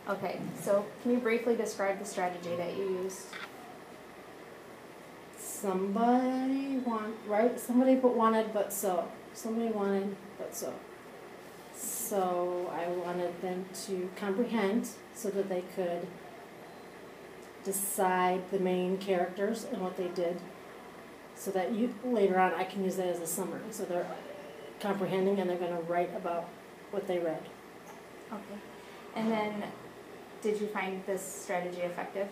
Okay, so can you briefly describe the strategy that you used? Somebody wanted but so. Somebody wanted but so. So I wanted them to comprehend so that they could decide the main characters and what they did, so that later on I can use that as a summary. So they're comprehending and they're going to write about what they read. Okay. And then, did you find this strategy effective?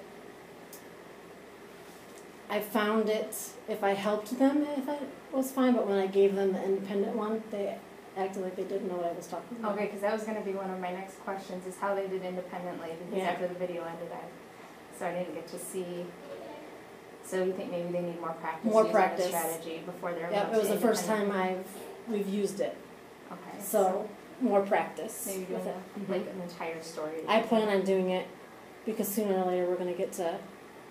I found it, if I helped them, if it was fine, but when I gave them the independent one, they acted like they didn't know what I was talking about. Okay, because that was going to be one of my next questions, is how they did independently, because after the video ended, so I didn't get to see. So you think maybe they need more practice using the strategy before they're able to? Yeah, it was the first time we've used it. Okay. So more practice. Maybe doing like an entire story. I plan on doing it because sooner or later we're going to get to a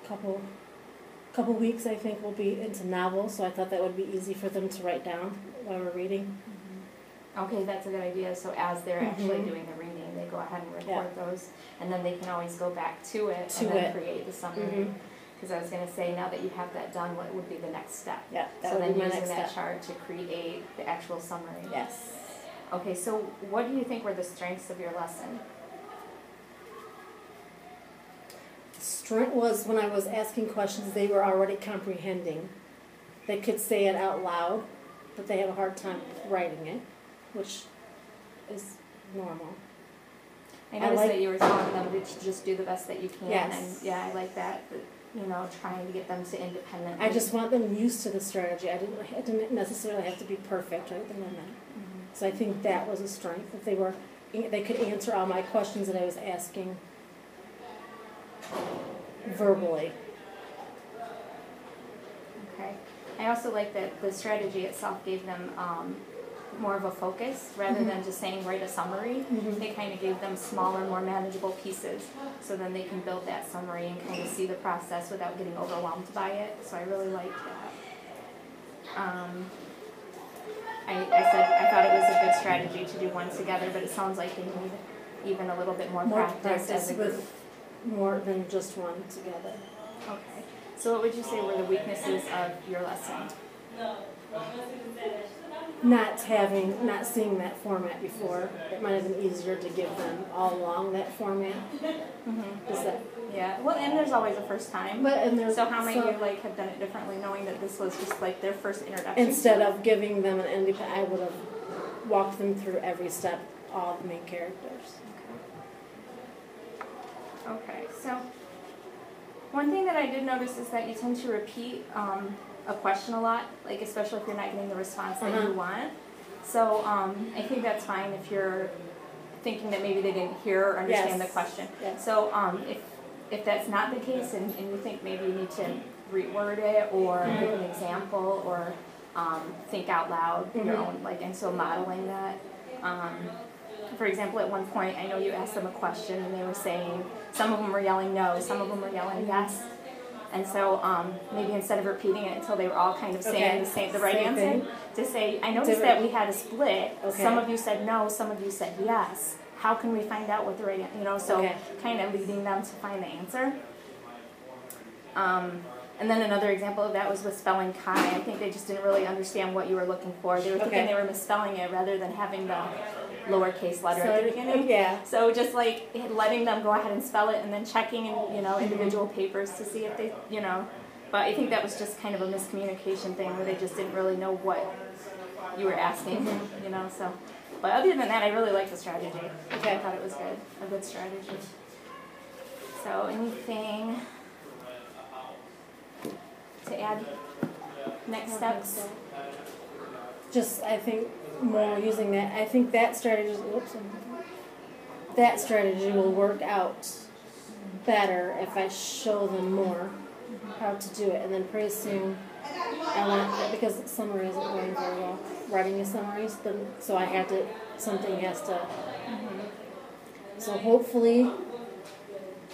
couple weeks, I think, we'll be into novels, so I thought that would be easy for them to write down while we're reading. Okay, that's a good idea. So as they're actually doing the reading, they go ahead and record those, and then they can always go back to it and then create the summary. Because I was going to say, now that you have that done, what would be the next step? Yeah, that so would then be my using next that step. chart to create the actual summary. Yes. Okay, so what do you think were the strengths of your lesson? Strength was when I was asking questions, they were already comprehending. They could say it out loud, but they have a hard time writing it, which is normal. I noticed that you were telling them to just do the best that you can, yes. And yeah, I like that. You know, trying to get them to independently. I just want them used to the strategy. I didn't necessarily have to be perfect or anything like that. So I think that was a strength. If they could answer all my questions that I was asking verbally. Okay. I also like that the strategy itself gave them more of a focus rather than just saying write a summary. They kind of gave them smaller, more manageable pieces, so then they can build that summary and kind of see the process without getting overwhelmed by it. So I really liked that. I thought it was a good strategy to do one together, but it sounds like they need even a little bit more practice as a group. With more than just one together. Okay. So what would you say were the weaknesses of your lesson? Not seeing that format before. It might have been easier to give them all along that format. Is that? Yeah. Well, and there's always a first time. So how might you have done it differently, knowing that this was just like their first introduction? Instead of giving them an independent, I would have walked them through every step, all the main characters. Okay. So one thing that I did notice is that you tend to repeat a question a lot, like especially if you're not getting the response that you want. So I think that's fine if you're thinking that maybe they didn't hear or understand the question. So if that's not the case and you think maybe you need to reword it or give an example or think out loud your own, and so modeling that. For example, at one point, I know you asked them a question and they were saying, some of them were yelling no, some of them were yelling yes. And so maybe instead of repeating it until they were all kind of saying the right answer, to say, I noticed that we had a split. Some of you said no, some of you said yes. How can we find out what the right answer, so kind of leading them to find the answer. And then another example of that was with spelling Kai. I think they just didn't really understand what you were looking for. They were thinking they were misspelling it rather than having the lowercase letter at the beginning. So just letting them go ahead and spell it and then checking in, individual papers to see if they, But I think that was just kind of a miscommunication thing where they just didn't really know what you were asking, so. But other than that, I really liked the strategy. I thought it was good, a good strategy. So anything to add? Next steps? Just, I think, more using that. I think that strategy will work out better if I show them more how to do it. And then pretty soon, because summary isn't going very well, writing the summaries, so I had to, something has to, so hopefully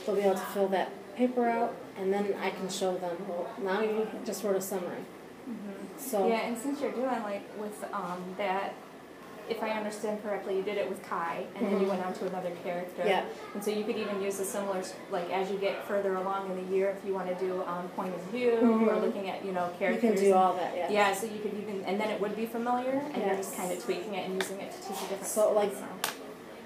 they'll be able to fill that paper out, and then I can show them, well, now you just wrote a summary. So yeah, and since you're doing with that if I understand correctly, you did it with Kai, and then you went on to another character. Yeah. And so you could even use a similar, like as you get further along in the year, if you want to do point of view or looking at, you know, You characters. can do all that, yeah. Yeah, so you could even, and then it would be familiar, and you're Yes. just kind of tweaking it and using it to teach a different. So, like, skill.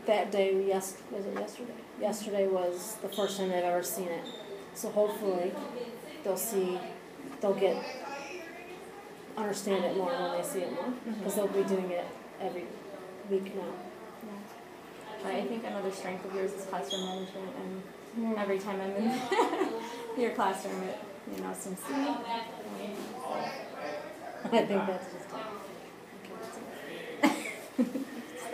that day, was it yesterday? Yesterday was the first time they've ever seen it. So hopefully they'll understand it more when they see it more. Because they'll be doing it every week now. But I think another strength of yours is classroom management, and every time I'm in your classroom, it, you know, seems to me. I think that's just it.